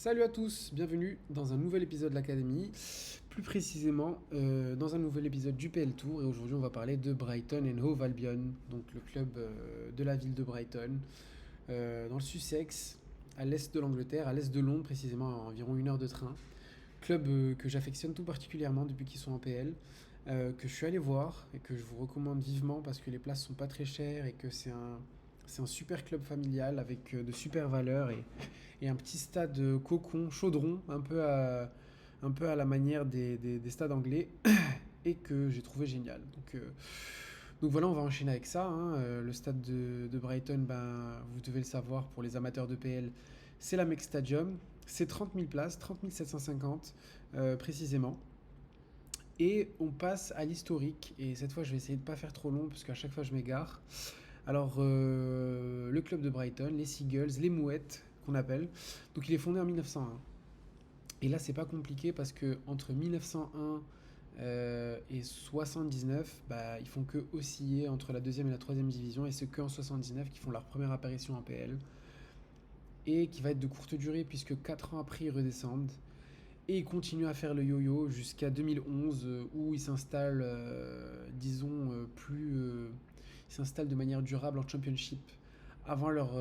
Salut à tous, bienvenue dans un nouvel épisode de l'Académie, plus précisément dans un nouvel épisode du PL Tour. Et aujourd'hui, on va parler de Brighton and Hove Albion, donc le club de la ville de Brighton, dans le Sussex, à l'est de l'Angleterre, à l'est de Londres précisément, à environ 1 heure de train. Club que j'affectionne tout particulièrement depuis qu'ils sont en PL, que je suis allé voir et que je vous recommande vivement parce que les places sont pas très chères et que c'est un super club familial avec de super valeurs et un petit stade cocon, chaudron, un peu à la manière des stades anglais et que j'ai trouvé génial. Donc voilà, on va enchaîner avec ça, hein. Le stade de Brighton, ben, vous devez le savoir pour les amateurs de PL, c'est l'Amex Stadium. C'est 30 000 places, 30 750 précisément. Et on passe à l'historique. Et cette fois, je vais essayer de ne pas faire trop long parce qu'à chaque fois, je m'égare. Alors, le club de Brighton, les Seagulls, les Mouettes, qu'on appelle. Donc, il est fondé en 1901. Et là, c'est pas compliqué parce que entre 1901 et 79, bah, ils font que osciller entre la deuxième et la troisième division. Et c'est qu'en 79 qu'ils font leur première apparition en PL. Et qui va être de courte durée puisque 4 ans après, ils redescendent. Et il continue à faire le yo-yo jusqu'à 2011 où il s'installe, disons, il s'installe de manière durable en Championship avant leur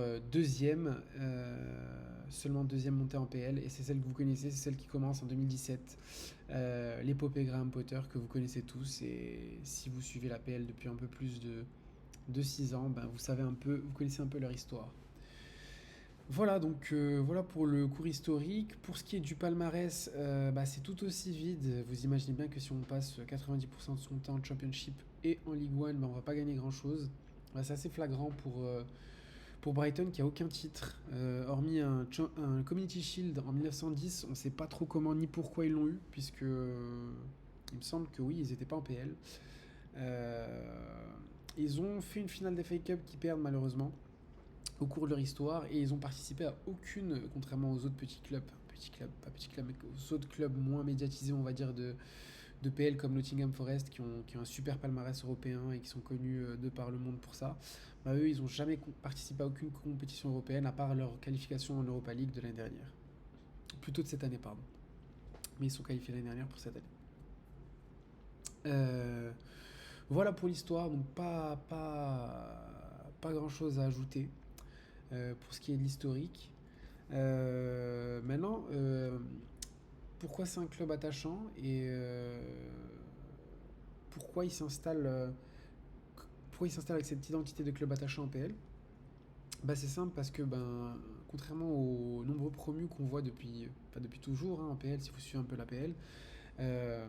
seulement deuxième montée en PL. Et c'est celle que vous connaissez, c'est celle qui commence en 2017. L'épopée Graham Potter que vous connaissez tous. Et si vous suivez la PL depuis un peu plus de 6 ans, ben vous connaissez un peu leur histoire. Voilà, donc voilà pour le cours historique. Pour ce qui est du palmarès, bah, c'est tout aussi vide. Vous imaginez bien que si on passe 90% de son temps en Championship et en League One, bah, on va pas gagner grand-chose. Bah, c'est assez flagrant pour Brighton qui a aucun titre, hormis un Community Shield en 1910. On ne sait pas trop comment ni pourquoi ils l'ont eu, puisque il me semble que oui, ils n'étaient pas en PL. Ils ont fait une finale des FA Cup qui perdent malheureusement au cours de leur histoire et ils ont participé à aucune, contrairement aux autres petits clubs, mais aux autres clubs moins médiatisés, on va dire, de PL comme Nottingham Forest qui ont un super palmarès européen et qui sont connus de par le monde pour ça. Bah, eux, ils n'ont jamais participé à aucune compétition européenne à part leur qualification en Europa League de l'année dernière. Plutôt de cette année, pardon. Mais ils sont qualifiés l'année dernière pour cette année. Euh, voilà pour l'histoire, donc pas grand chose à ajouter pour ce qui est de l'historique. Maintenant, pourquoi c'est un club attachant et pourquoi il s'installe euh, pourquoi il s'installe avec cette identité de club attachant en PL? Bah, c'est simple parce que ben, contrairement aux nombreux promus qu'on voit depuis toujours, hein, en PL, si vous suivez un peu la PL, euh,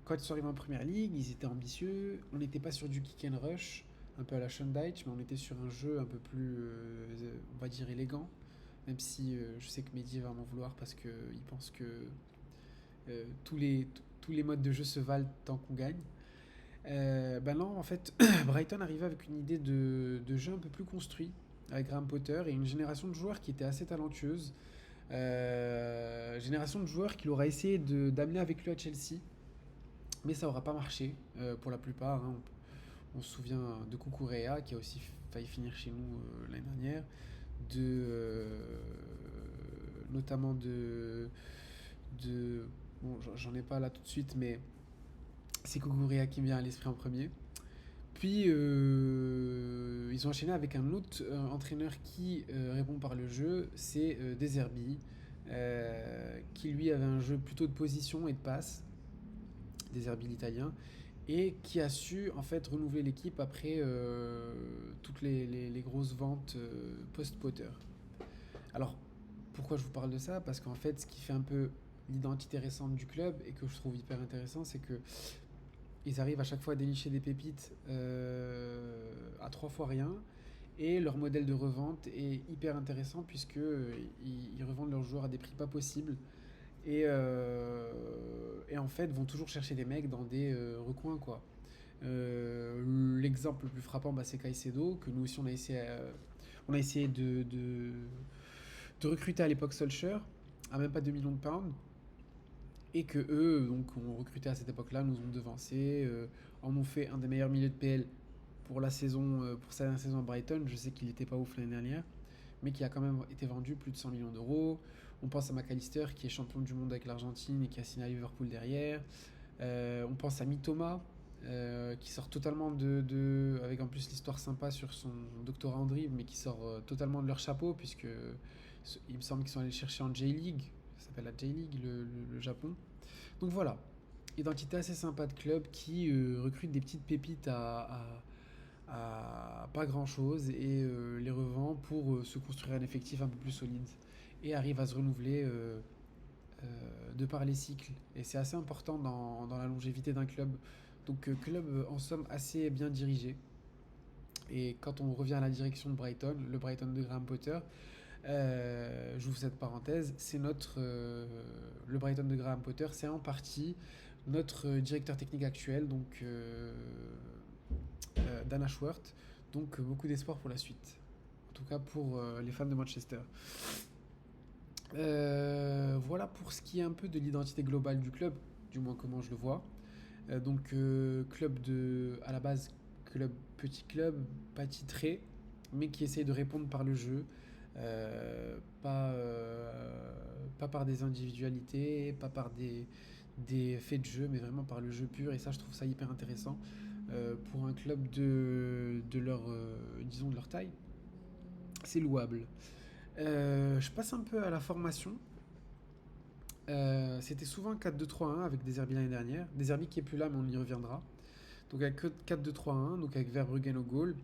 quand ils sont arrivés en première ligue, ils étaient ambitieux. On n'était pas sur du kick and rush, un peu à la Shondike, mais on était sur un jeu un peu plus, on va dire, élégant. Même si je sais que Mehdi va m'en vouloir parce qu'il pense que tous les modes de jeu se valent tant qu'on gagne. Ben non, en fait, Brighton arrivait avec une idée de jeu un peu plus construit, avec Graham Potter et une génération de joueurs qui était assez talentueuse. Génération de joueurs qu'il aura essayé d'amener avec lui à Chelsea, mais ça n'aura pas marché pour la plupart, hein. On se souvient de Kukurea qui a aussi failli finir chez nous l'année dernière, notamment bon, j'en ai pas là tout de suite, mais c'est Kukurea qui me vient à l'esprit en premier. Puis ils ont enchaîné avec un autre entraîneur qui répond par le jeu, c'est De Zerbi, qui lui avait un jeu plutôt de position et de passe, De Zerbi l'italien, et qui a su en fait renouveler l'équipe après toutes les grosses ventes post-Potter. Alors pourquoi je vous parle de ça? Parce qu'en fait ce qui fait un peu l'identité récente du club et que je trouve hyper intéressant, c'est que ils arrivent à chaque fois à dénicher des pépites à 3 fois rien. Et leur modèle de revente est hyper intéressant puisque ils revendent leurs joueurs à des prix pas possibles et en fait vont toujours chercher des mecs dans des recoins quoi. L'exemple le plus frappant, bah, c'est Caicedo que nous aussi on a essayé de recruter à l'époque Solskjaer à même pas 2 millions de pounds et que eux donc ont recruté à cette époque-là, nous ont devancé, en ont fait un des meilleurs milieux de PL pour la saison, pour sa dernière saison à Brighton. Je sais qu'il n'était pas ouf l'année dernière, mais qui a quand même été vendu plus de 100 millions d'euros. On pense à McAllister, qui est champion du monde avec l'Argentine et qui a signé à Liverpool derrière. On pense à Mitoma, qui sort totalement avec en plus l'histoire sympa sur son doctorat en dribble, mais qui sort totalement de leur chapeau, puisque il me semble qu'ils sont allés le chercher en J-League, ça s'appelle la J-League, le Japon. Donc voilà, identité assez sympa de club qui recrute des petites pépites à pas grand chose et les revend pour se construire un effectif un peu plus solide et arrive à se renouveler de par les cycles. Et c'est assez important dans la longévité d'un club. Donc club en somme assez bien dirigé. Et quand on revient à la direction de Brighton, le Brighton de Graham Potter, j'ouvre cette parenthèse, c'est le Brighton de Graham Potter, c'est en partie notre directeur technique actuel, donc Dan Ashworth. Donc beaucoup d'espoir pour la suite. En tout cas pour les fans de Manchester. Voilà pour ce qui est un peu de l'identité globale du club, du moins comment je le vois. Club à la base, petit club, pas titré, mais qui essaye de répondre par le jeu, pas par des individualités, pas par des faits de jeu, mais vraiment par le jeu pur. Et ça, je trouve ça hyper intéressant pour un club de leur, disons, de leur taille. C'est louable. Je passe un peu à la formation. C'était souvent un 4-2-3-1 avec Deserbi l'année dernière. Deserbi qui est plus là, mais on y reviendra. Donc avec 4-2-3-1, donc avec Verbruggen au goal.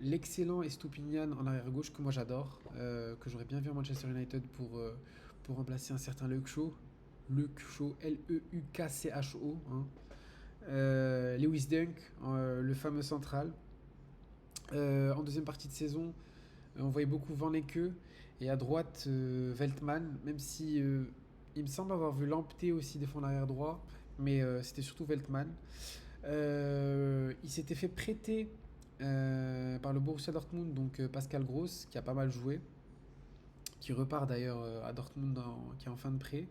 L'excellent Estupinian en arrière gauche que moi j'adore, que j'aurais bien vu à Manchester United pour remplacer un certain Luke Shaw. Luke Shaw, L-E-U-K-C-H-O. Hein. Lewis Dunk, le fameux central. En deuxième partie de saison, on voyait beaucoup Van Lecke et à droite Veltman, même si il me semble avoir vu Lamptey aussi défendre l'arrière droit, mais c'était surtout Veltman. Il s'était fait prêter par le Borussia Dortmund, donc Pascal Gross, qui a pas mal joué, qui repart d'ailleurs à Dortmund, qui est en fin de prêt.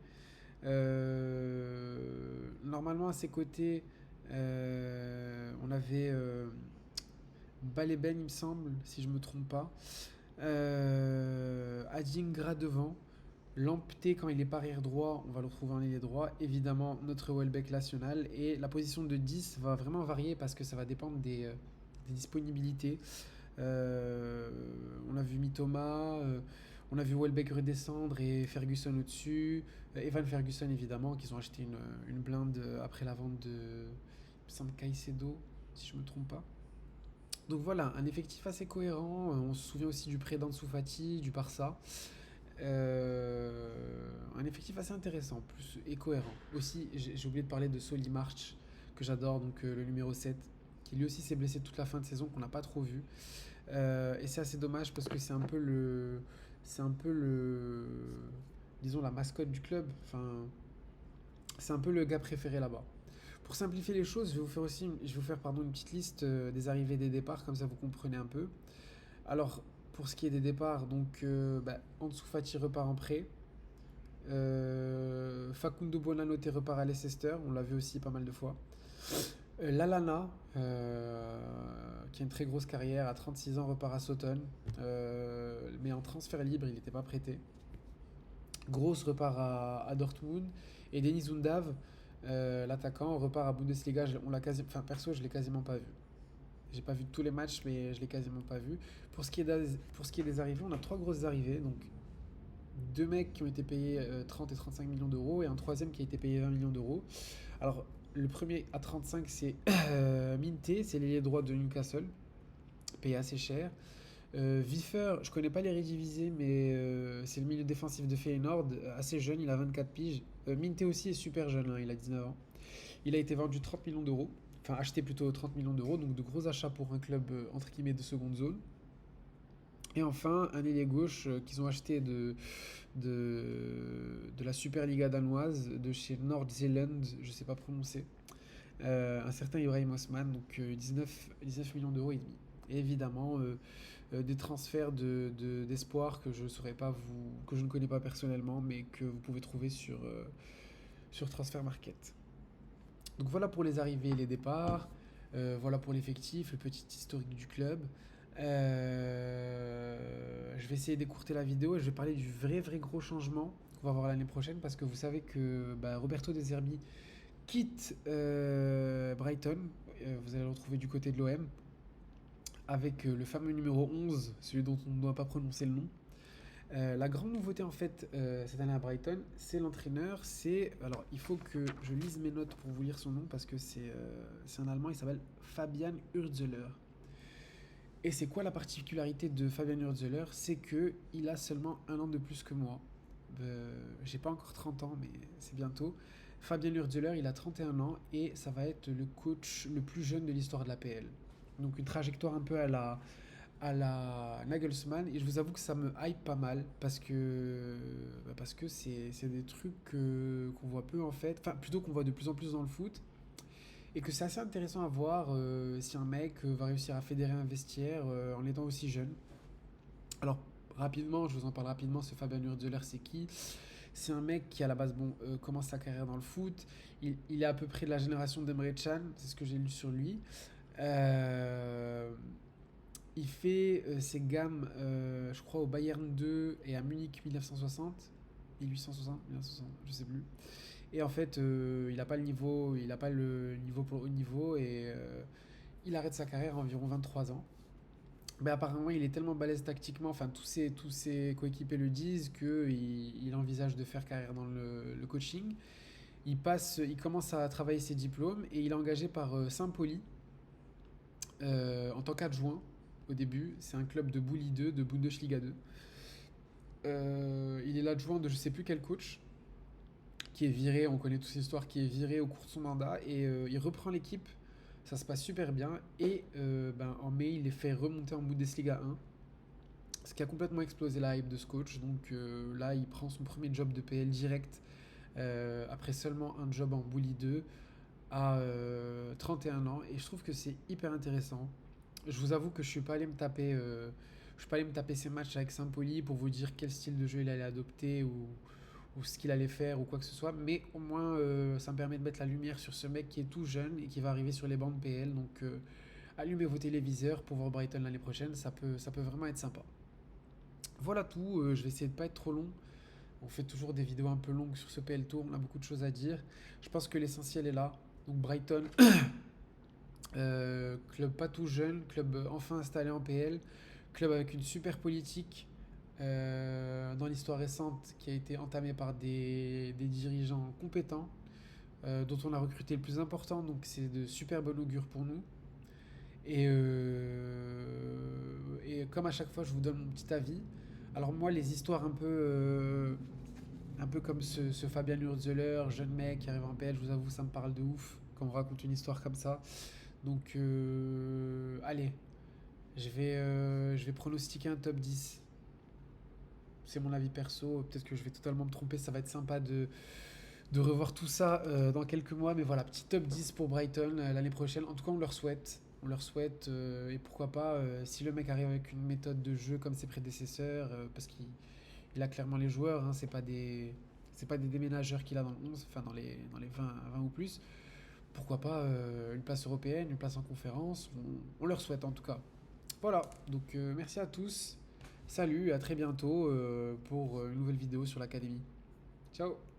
Normalement, à ses côtés, on avait Baleben, il me semble, si je me trompe pas. Adingra devant. Lamptey, quand il est pas arrière droit, on va le retrouver en ailier droit. Évidemment, notre Welbeck national. Et la position de 10 va vraiment varier parce que ça va dépendre des disponibilités. On a vu Mitoma, on a vu Welbeck redescendre et Ferguson au-dessus. Evan Ferguson, évidemment, qu'ils ont acheté une blinde après la vente de, il me semble, Caicedo, si je me trompe pas. Donc voilà, un effectif assez cohérent. On se souvient aussi du prêt d'Ansu Fati, du Barça. Un effectif assez intéressant, plus et cohérent. Aussi, j'ai oublié de parler de Solly March, que j'adore, donc le numéro 7, qui lui aussi s'est blessé toute la fin de saison, qu'on n'a pas trop vu. Et c'est assez dommage parce que c'est un peu le, disons, la mascotte du club. Enfin, c'est un peu le gars préféré là-bas. Pour simplifier les choses, je vais vous faire une petite liste des arrivées et des départs, comme ça vous comprenez un peu. Alors, pour ce qui est des départs, donc Ansu Fati repart en prêt. Facundo Buonanotte repart à Leicester, on l'a vu aussi pas mal de fois. Lallana, qui a une très grosse carrière, à 36 ans, repart à Southampton. Mais en transfert libre, il n'était pas prêté. Gross repart à Dortmund. Et Denis Undav, l'attaquant, repart à Bundesliga. Perso, je l'ai quasiment pas vu. J'ai pas vu tous les matchs, mais je l'ai quasiment pas vu. Pour ce qui est des arrivées, on a 3 grosses arrivées. Donc, 2 mecs qui ont été payés 30 et 35 millions d'euros et un troisième qui a été payé 20 millions d'euros. Alors, le premier à 35, c'est Minté, c'est l'ailier droit de Newcastle, payé assez cher. Wiffer, je connais pas les redivisés, mais c'est le milieu défensif de Feyenoord, assez jeune, il a 24 piges. Minté aussi est super jeune, hein, il a 19 ans. Il a été vendu 30 millions d'euros, enfin acheté plutôt 30 millions d'euros, donc de gros achats pour un club entre guillemets de seconde zone. Et enfin, un ailier gauche qu'ils ont acheté de la Superliga danoise, de chez Nord-Zeeland, je ne sais pas prononcer, un certain Ibrahim Osman, donc 19 millions d'euros et demi. Et évidemment, des transferts d'espoir que je saurais pas que je ne connais pas personnellement, mais que vous pouvez trouver sur Transfer Market. Donc voilà pour les arrivées et les départs, voilà pour l'effectif, le petit historique du club. Je vais essayer d'écourter la vidéo et je vais parler du vrai gros changement qu'on va avoir l'année prochaine parce que vous savez que Roberto De Zerbi quitte Brighton. Vous allez le retrouver du côté de l'OM avec le fameux numéro 11, celui dont on ne doit pas prononcer le nom. La grande nouveauté en fait cette année à Brighton, c'est l'entraîneur. Alors il faut que je lise mes notes pour vous lire son nom parce que c'est un Allemand. Il s'appelle Fabian Hürzeler. Et c'est quoi la particularité de Fabian Hürzeler? C'est que il a seulement un an de plus que moi. J'ai pas encore 30 ans, mais c'est bientôt. Fabian Hürzeler, il a 31 ans et ça va être le coach le plus jeune de l'histoire de l'APL. Donc une trajectoire un peu à la Nagelsmann, et je vous avoue que ça me hype pas mal parce que c'est des trucs qu'on voit peu en fait, enfin plutôt qu'on voit de plus en plus dans le foot, et que c'est assez intéressant à voir si un mec va réussir à fédérer un vestiaire en étant aussi jeune. Alors rapidement, je vous en parle rapidement, ce Fabien Hürzeler c'est qui? C'est un mec qui à la base commence sa carrière dans le foot, il est à peu près de la génération d'Emre Can, c'est ce que j'ai lu sur lui. Euh, Il fait ses gammes, je crois, au Bayern 2 et à Munich 1960, 1860, 1960, je sais plus. Et en fait, il n'a pas le niveau, il n'a pas le niveau pour le haut niveau et il arrête sa carrière à environ 23 ans. Mais apparemment, il est tellement balèze tactiquement, enfin tous ses coéquipiers le disent qu'il envisage de faire carrière dans le coaching. Il commence à travailler ses diplômes et il est engagé par Saint-Pauli en tant qu'adjoint au début. C'est un club de Bully 2, de Bundesliga 2. Il est l'adjoint de je sais plus quel coach qui est viré, on connaît toute l'histoire, qui est viré au cours de son mandat et il reprend l'équipe. Ça se passe super bien et en mai il est fait remonter en Bundesliga 1, ce qui a complètement explosé la hype de ce coach. Donc là il prend son premier job de PL direct après seulement un job en Bully 2 à 31 ans et je trouve que c'est hyper intéressant. Je vous avoue que je suis pas allé me taper ces matchs avec Saint-Pauli pour vous dire quel style de jeu il allait adopter ou ce qu'il allait faire ou quoi que ce soit, mais au moins ça me permet de mettre la lumière sur ce mec qui est tout jeune et qui va arriver sur les bancs de PL. Donc allumez vos téléviseurs pour voir Brighton l'année prochaine, ça peut vraiment être sympa. Voilà tout, je vais essayer de pas être trop long. On fait toujours des vidéos un peu longues sur ce PL Tour, on a beaucoup de choses à dire. Je pense que l'essentiel est là. Donc Brighton, club pas tout jeune, club enfin installé en PL, club avec une super politique dans l'histoire récente qui a été entamée par des dirigeants compétents dont on a recruté le plus important, donc c'est de super bon augure pour nous. Et comme à chaque fois, je vous donne mon petit avis. Alors moi, les histoires un peu comme ce Fabian Hürzeler, jeune mec qui arrive en PL, je vous avoue, ça me parle de ouf quand on me raconte une histoire comme ça. Donc, allez, je vais pronostiquer un top 10. C'est mon avis perso. Peut-être que je vais totalement me tromper. Ça va être sympa de revoir tout ça dans quelques mois. Mais voilà, petit top 10 pour Brighton l'année prochaine. En tout cas, on leur souhaite. On leur souhaite. Et pourquoi pas, si le mec arrive avec une méthode de jeu comme ses prédécesseurs, parce qu'il a clairement les joueurs. Hein, c'est pas des déménageurs qu'il a dans le 11, enfin dans les 20 ou plus. Pourquoi pas une place européenne, une place en conférence. On leur souhaite en tout cas. Voilà, donc merci à tous. Salut, à très bientôt pour une nouvelle vidéo sur l'académie. Ciao.